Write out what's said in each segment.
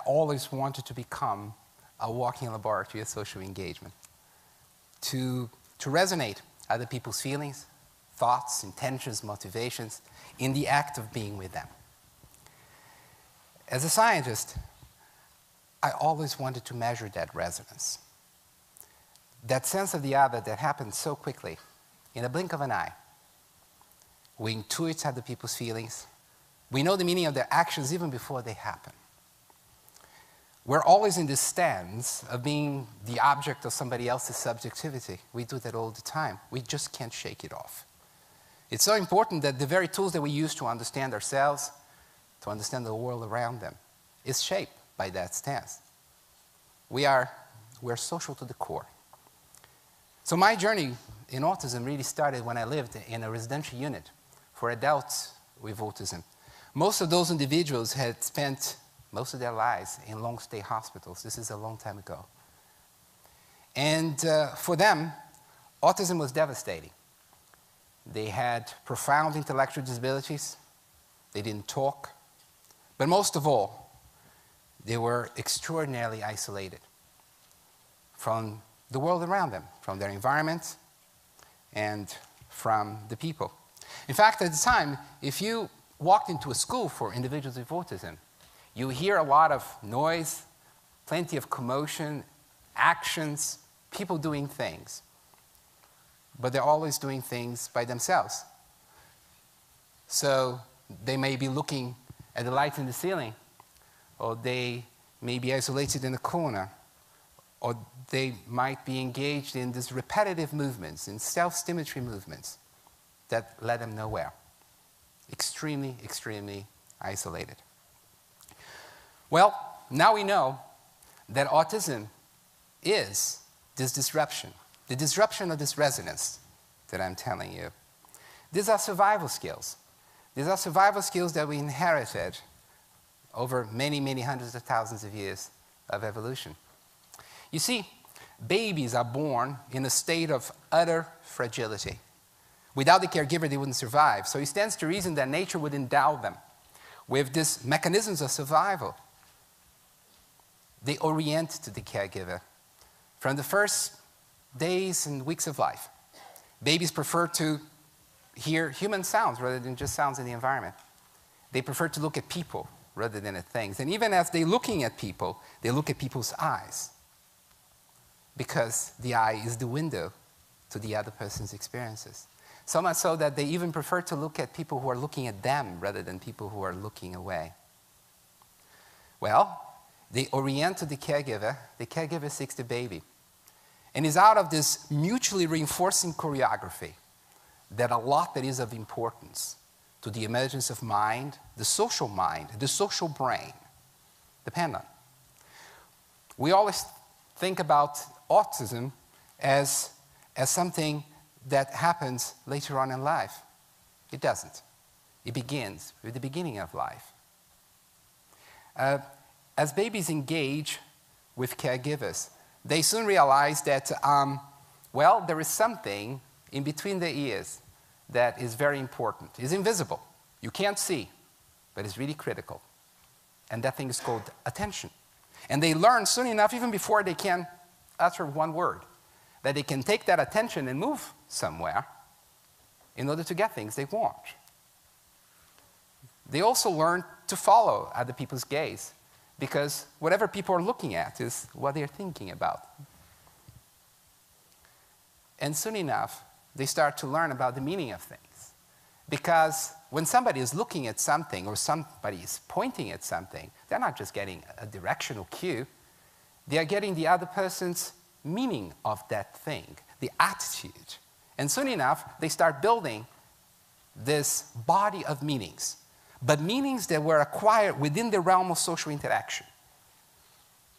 always wanted to become a walking laboratory of social engagement, to resonate other people's feelings, thoughts, intentions, motivations in the act of being with them. As a scientist, I always wanted to measure that resonance, that sense of the other that happens so quickly, in a blink of an eye. We intuit other people's feelings. We know the meaning of their actions even before they happen. We're always in this stance of being the object of somebody else's subjectivity. We do that all the time. We just can't shake it off. It's so important that the very tools that we use to understand ourselves, to understand the world around them, is shaped by that stance. We're social to the core. So my journey in autism really started when I lived in a residential unit for adults with autism. Most of those individuals had spent most of their lives in long-stay hospitals. This is a long time ago. And for them, autism was devastating. They had profound intellectual disabilities. They didn't talk. But most of all, they were extraordinarily isolated from the world around them, from their environment and from the people. In fact, at the time, if you walked into a school for individuals with autism, you hear a lot of noise, plenty of commotion, actions, people doing things. But they're always doing things by themselves. So they may be looking at the lights in the ceiling, or they may be isolated in a corner, or they might be engaged in these repetitive movements, in self-stimulatory movements that led them nowhere. Extremely, extremely isolated. Well, now we know that autism is this disruption, the disruption of this resonance that I'm telling you. These are survival skills. These are survival skills that we inherited over many, many hundreds of thousands of years of evolution. You see, babies are born in a state of utter fragility. Without the caregiver, they wouldn't survive. So it stands to reason that nature would endow them with these mechanisms of survival. They orient to the caregiver from the first days and weeks of life. Babies prefer to hear human sounds rather than just sounds in the environment. They prefer to look at people rather than at things. And even as they're looking at people, they look at people's eyes, because the eye is the window to the other person's experiences. So much so that they even prefer to look at people who are looking at them rather than people who are looking away. Well, they orient to the caregiver seeks the baby. And it's out of this mutually reinforcing choreography that a lot that is of importance to the emergence of mind, the social brain, depend on. We always think about autism as something that happens later on in life. It doesn't. It begins with the beginning of life. As babies engage with caregivers, they soon realize that, there is something in between the ears that is very important. It's invisible. You can't see, but it's really critical. And that thing is called attention. And they learn soon enough, even before they can utter one word, that they can take that attention and move somewhere in order to get things they want. They also learn to follow other people's gaze, because whatever people are looking at is what they're thinking about. And soon enough, they start to learn about the meaning of things. Because when somebody is looking at something or somebody is pointing at something, they're not just getting a directional cue, they are getting the other person's meaning of that thing, the attitude. And soon enough, they start building this body of meanings, but meanings that were acquired within the realm of social interaction.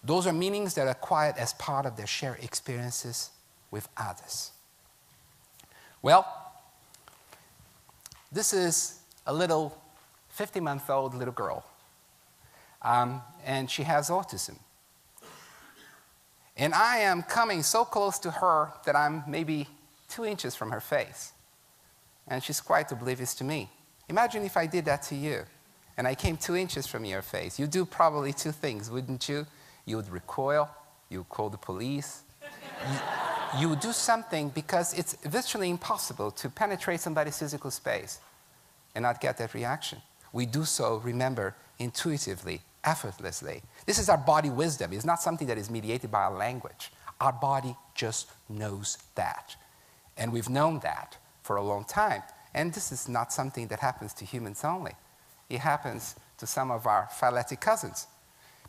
Those are meanings that are acquired as part of their shared experiences with others. Well, this is a little 50-month-old little girl, and she has autism. And I am coming so close to her that I'm maybe 2 inches from her face, and she's quite oblivious to me. Imagine if I did that to you. and I came 2 inches from your face, you'd do probably 2 things, wouldn't you? You would recoil, you would call the police, you would do something, because it's virtually impossible to penetrate somebody's physical space and not get that reaction. We do so, remember, intuitively, effortlessly. This is our body wisdom. It's not something that is mediated by our language. Our body just knows that. And we've known that for a long time. And this is not something that happens to humans only. It happens to some of our phyletic cousins.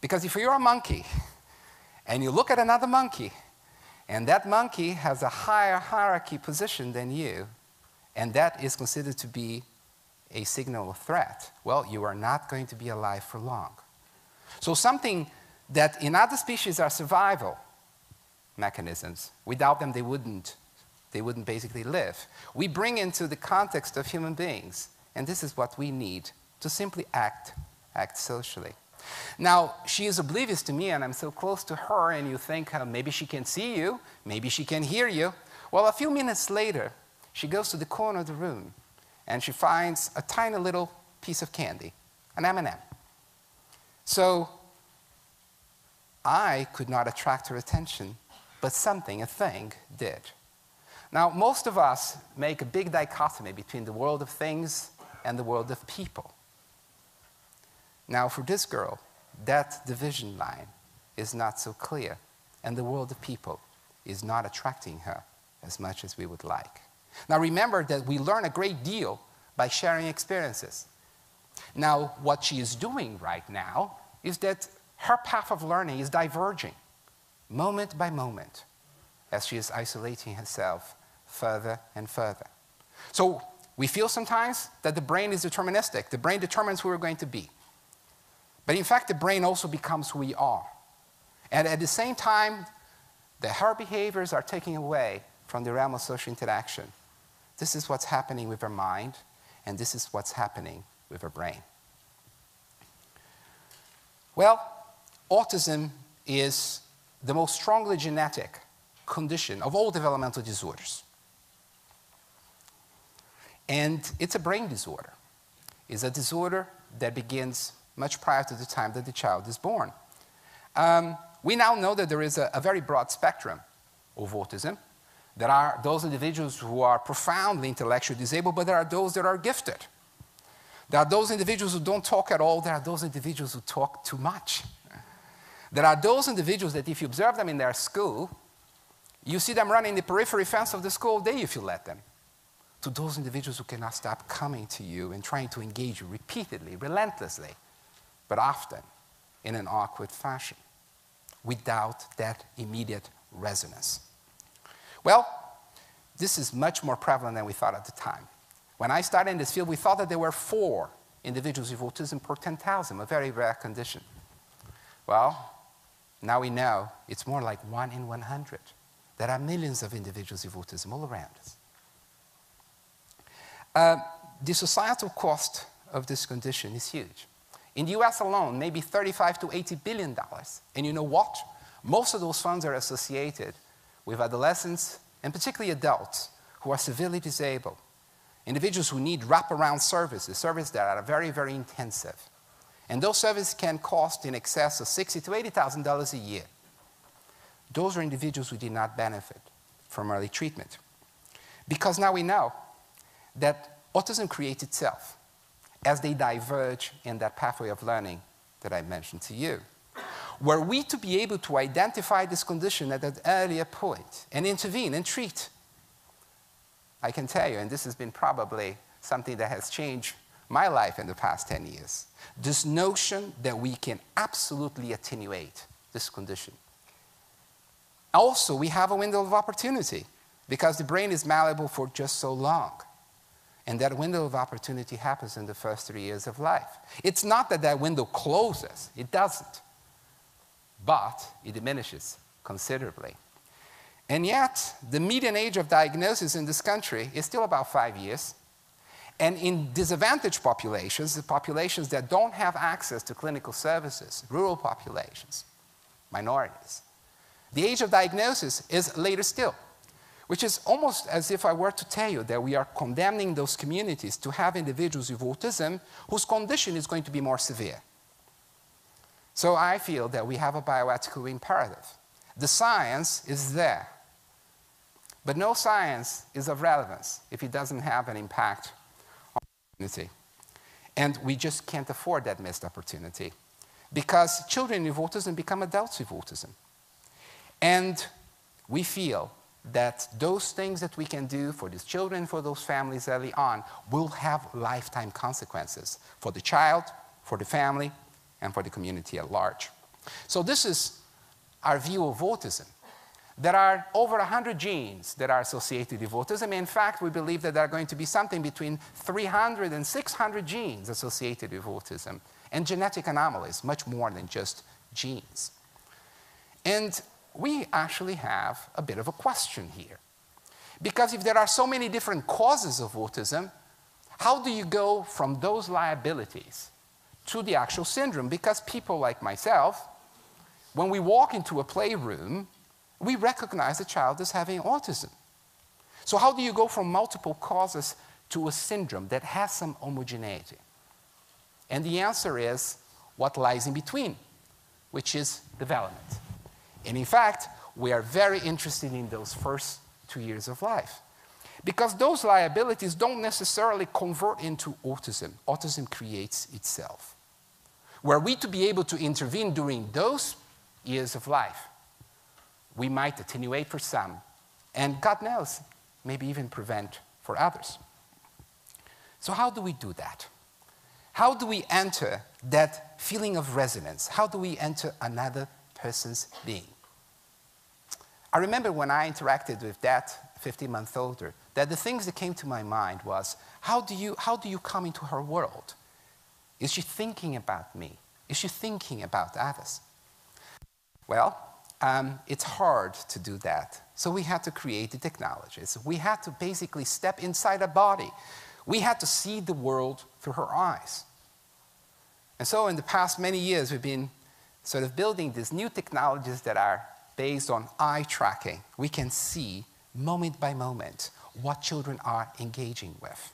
Because if you're a monkey, and you look at another monkey, and that monkey has a higher hierarchy position than you, and that is considered to be a signal of threat, well, you are not going to be alive for long. So something that in other species are survival mechanisms, without them they wouldn't basically live, we bring into the context of human beings, and this is what we need to simply act socially. Now, she is oblivious to me, and I'm so close to her, and you think, maybe she can see you, maybe she can hear you. Well, a few minutes later, she goes to the corner of the room, and she finds a tiny little piece of candy, an M&M. So I could not attract her attention, but something, a thing, did. Now, most of us make a big dichotomy between the world of things and the world of people. Now, for this girl, that division line is not so clear, and the world of people is not attracting her as much as we would like. Now, remember that we learn a great deal by sharing experiences. Now, what she is doing right now is that her path of learning is diverging, moment by moment, as she is isolating herself further and further. So, we feel sometimes that the brain is deterministic. The brain determines who we're going to be. But in fact, the brain also becomes who we are. And at the same time that her behaviors are taken away from the realm of social interaction, this is what's happening with her mind, and this is what's happening with her brain. Well, autism is the most strongly genetic condition of all developmental disorders. And it's a brain disorder. It's a disorder that begins much prior to the time that the child is born. We now know that there is a very broad spectrum of autism. There are those individuals who are profoundly intellectually disabled, but there are those that are gifted. There are those individuals who don't talk at all. There are those individuals who talk too much. There are those individuals that if you observe them in their school, you see them running the periphery fence of the school all day if you let them. To those individuals who cannot stop coming to you and trying to engage you repeatedly, relentlessly, but often in an awkward fashion, without that immediate resonance. Well, this is much more prevalent than we thought at the time. When I started in this field, we thought that there were 4 individuals with autism per 10,000, a very rare condition. Well, now we know it's more like 1 in 100. There are millions of individuals with autism all around us. The societal cost of this condition is huge. In the US alone, maybe $35 to $80 billion. And you know what? Most of those funds are associated with adolescents, and particularly adults, who are severely disabled. Individuals who need wraparound services that are very, very intensive. And those services can cost in excess of $60,000 to $80,000 a year. Those are individuals who did not benefit from early treatment. Because now we know that autism creates itself as they diverge in that pathway of learning that I mentioned to you. Were we to be able to identify this condition at an earlier point and intervene and treat, I can tell you, and this has been probably something that has changed my life in the past 10 years, this notion that we can absolutely attenuate this condition. Also, we have a window of opportunity because the brain is malleable for just so long. And that window of opportunity happens in the first 3 years of life. It's not that that window closes. It doesn't. But it diminishes considerably. And yet, the median age of diagnosis in this country is still about 5 years. And in disadvantaged populations, the populations that don't have access to clinical services, rural populations, minorities, the age of diagnosis is later still. which is almost as if I were to tell you that we are condemning those communities to have individuals with autism whose condition is going to be more severe. So I feel that we have a bioethical imperative. The science is there, but no science is of relevance if it doesn't have an impact on the community. And we just can't afford that missed opportunity because children with autism become adults with autism. And we feel that those things that we can do for these children, for those families early on, will have lifetime consequences for the child, for the family, and for the community at large. So this is our view of autism. There are over 100 genes that are associated with autism. In fact, we believe that there are going to be something between 300 and 600 genes associated with autism, and genetic anomalies, much more than just genes. And we actually have a bit of a question here. Because if there are so many different causes of autism, how do you go from those liabilities to the actual syndrome? Because people like myself, when we walk into a playroom, we recognize the child as having autism. So how do you go from multiple causes to a syndrome that has some homogeneity? And the answer is what lies in between, which is development. And in fact, we are very interested in those first 2 years of life. Because those liabilities don't necessarily convert into autism. Autism creates itself. Were we to be able to intervene during those years of life, we might attenuate for some, and God knows, maybe even prevent for others. So how do we do that? How do we enter that feeling of resonance? How do we enter another person's being? I remember when I interacted with that 15-month-older, that the things that came to my mind was, how do you come into her world? Is she thinking about me? Is she thinking about others? Well, it's hard to do that. So we had to create the technologies. We had to basically step inside her body. We had to see the world through her eyes. And so in the past many years, we've been sort of building these new technologies that are based on eye tracking. We can see moment by moment what children are engaging with.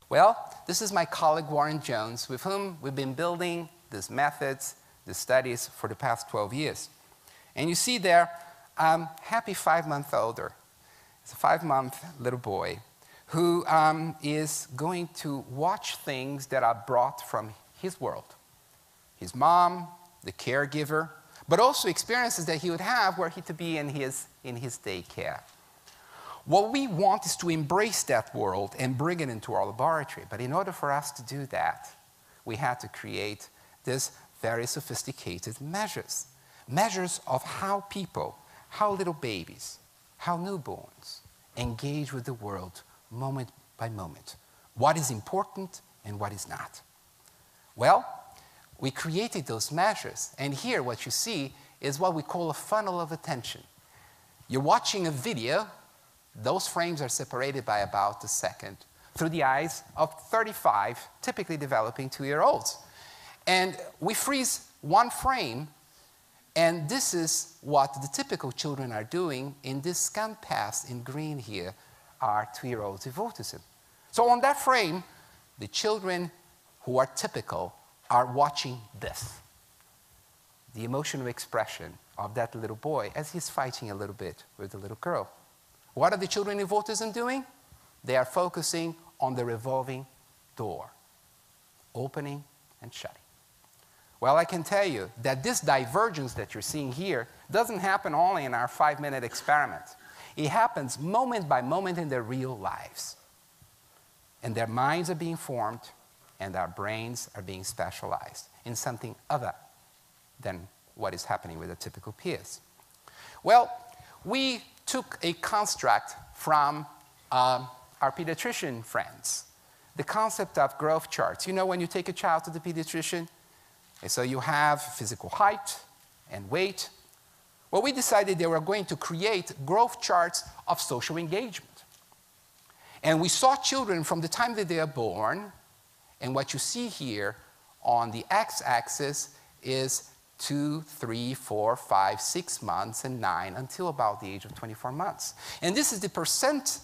Well, this is my colleague Warren Jones, with whom we've been building these methods, the studies for the past 12 years. And you see there, happy 5-month-older. It's a 5-month little boy who is going to watch things that are brought from his world. His mom, the caregiver, but also experiences that he would have were he to be in his daycare. What we want is to embrace that world and bring it into our laboratory. But in order for us to do that, we had to create these very sophisticated measures. Measures of how people, how little babies, how newborns engage with the world moment by moment. What is important and what is not. Well, we created those measures, and here what you see is what we call a funnel of attention. You're watching a video, those frames are separated by about a second through the eyes of 35 typically developing 2-year-olds. And we freeze one frame, and this is what the typical children are doing. In this scan pass in green here are 2-year-olds with autism. So on that frame, the children who are typical are watching this, the emotional expression of that little boy as he's fighting a little bit with the little girl. What are the children with autism doing? They are focusing on the revolving door, opening and shutting. Well, I can tell you that this divergence that you're seeing here doesn't happen only in our 5-minute experiment. It happens moment by moment in their real lives. And their minds are being formed, and our brains are being specialized in something other than what is happening with the typical peers. Well, we took a construct from our pediatrician friends, the concept of growth charts. You know, when you take a child to the pediatrician, and so you have physical height and weight. Well, we decided they were going to create growth charts of social engagement. And we saw children from the time that they are born, and what you see here on the x-axis is 2, 3, 4, 5, 6 months, and 9 until about the age of 24 months. And this is the percent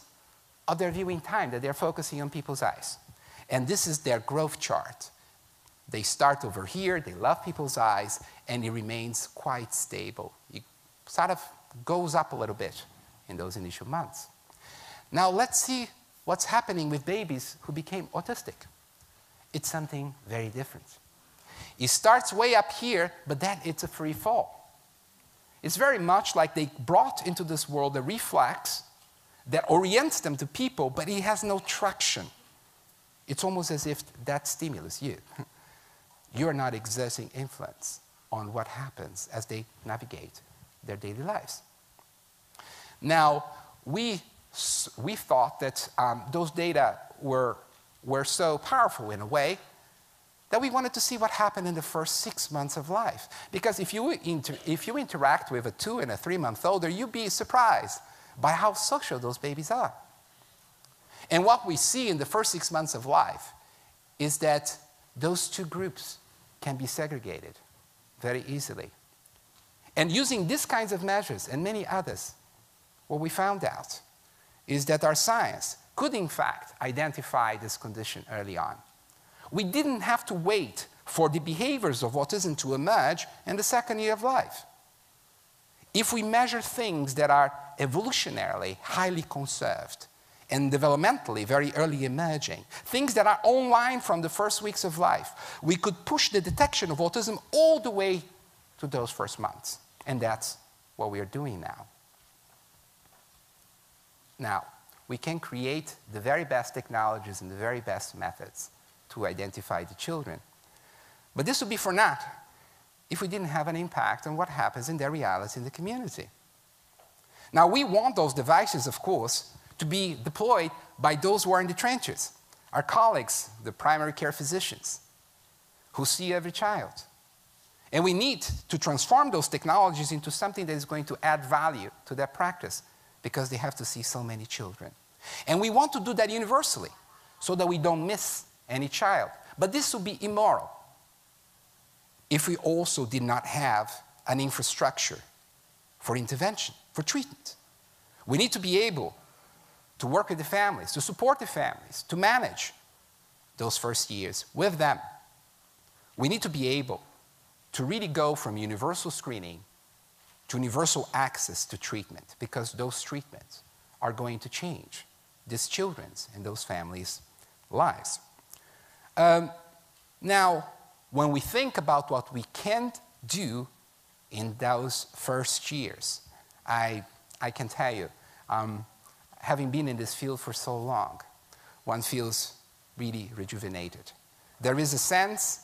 of their viewing time that they're focusing on people's eyes. And this is their growth chart. They start over here, they love people's eyes, and it remains quite stable. It sort of goes up a little bit in those initial months. Now let's see what's happening with babies who became autistic. It's something very different. It starts way up here, but then it's a free fall. It's very much like they brought into this world a reflex that orients them to people, but it has no traction. It's almost as if that stimulus, you're not exerting influence on what happens as they navigate their daily lives. Now, we thought that those data were so powerful in a way that we wanted to see what happened in the first 6 months of life. Because if you interact with a 2 and a 3-month-old, you'd be surprised by how social those babies are. And what we see in the first 6 months of life is that those two groups can be segregated very easily. And using these kinds of measures and many others, what we found out is that our science could in fact identify this condition early on. We didn't have to wait for the behaviors of autism to emerge in the second year of life. If we measure things that are evolutionarily highly conserved and developmentally very early emerging, things that are online from the first weeks of life, we could push the detection of autism all the way to those first months. And that's what we are doing now. Now, we can create the very best technologies and the very best methods to identify the children. But this would be for naught if we didn't have an impact on what happens in their reality in the community. Now, we want those devices, of course, to be deployed by those who are in the trenches, our colleagues, the primary care physicians, who see every child. And we need to transform those technologies into something that is going to add value to their practice, because they have to see so many children. And we want to do that universally, so that we don't miss any child. But this would be immoral if we also did not have an infrastructure for intervention, for treatment. We need to be able to work with the families, to support the families, to manage those first years with them. We need to be able to really go from universal screening to universal access to treatment, because those treatments are going to change these children's and those families' lives. Now, when we think about what we can do in those first years, I can tell you, having been in this field for so long, one feels really rejuvenated. There is a sense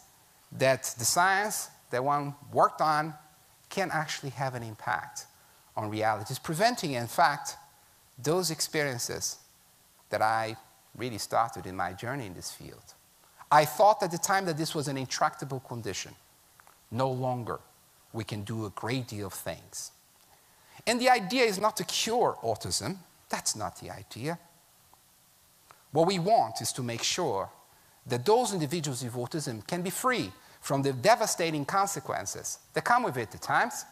that the science that one worked on can actually have an impact on realities, preventing, in fact, those experiences that I really started in my journey in this field. I thought at the time that this was an intractable condition. No longer we can do a great deal of things. And the idea is not to cure autism. That's not the idea. What we want is to make sure that those individuals with autism can be free from the devastating consequences that come with it at times,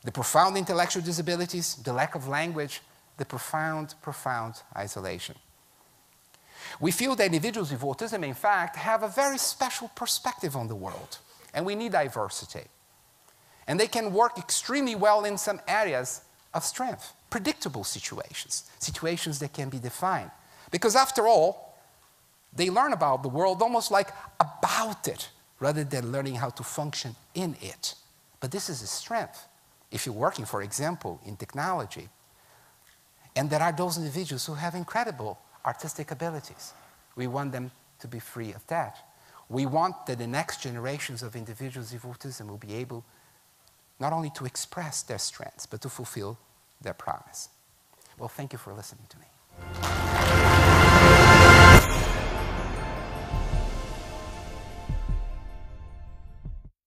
the profound intellectual disabilities, the lack of language, the profound isolation. We feel that individuals with autism, in fact, have a very special perspective on the world, and we need diversity. And they can work extremely well in some areas of strength, predictable situations, situations that can be defined. Because after all, they learn about the world almost like about it, rather than learning how to function in it. But this is a strength. If you're working, for example, in technology, and there are those individuals who have incredible artistic abilities, we want them to be free of that. We want that the next generations of individuals with autism will be able not only to express their strengths, but to fulfill their promise. Well, thank you for listening to me.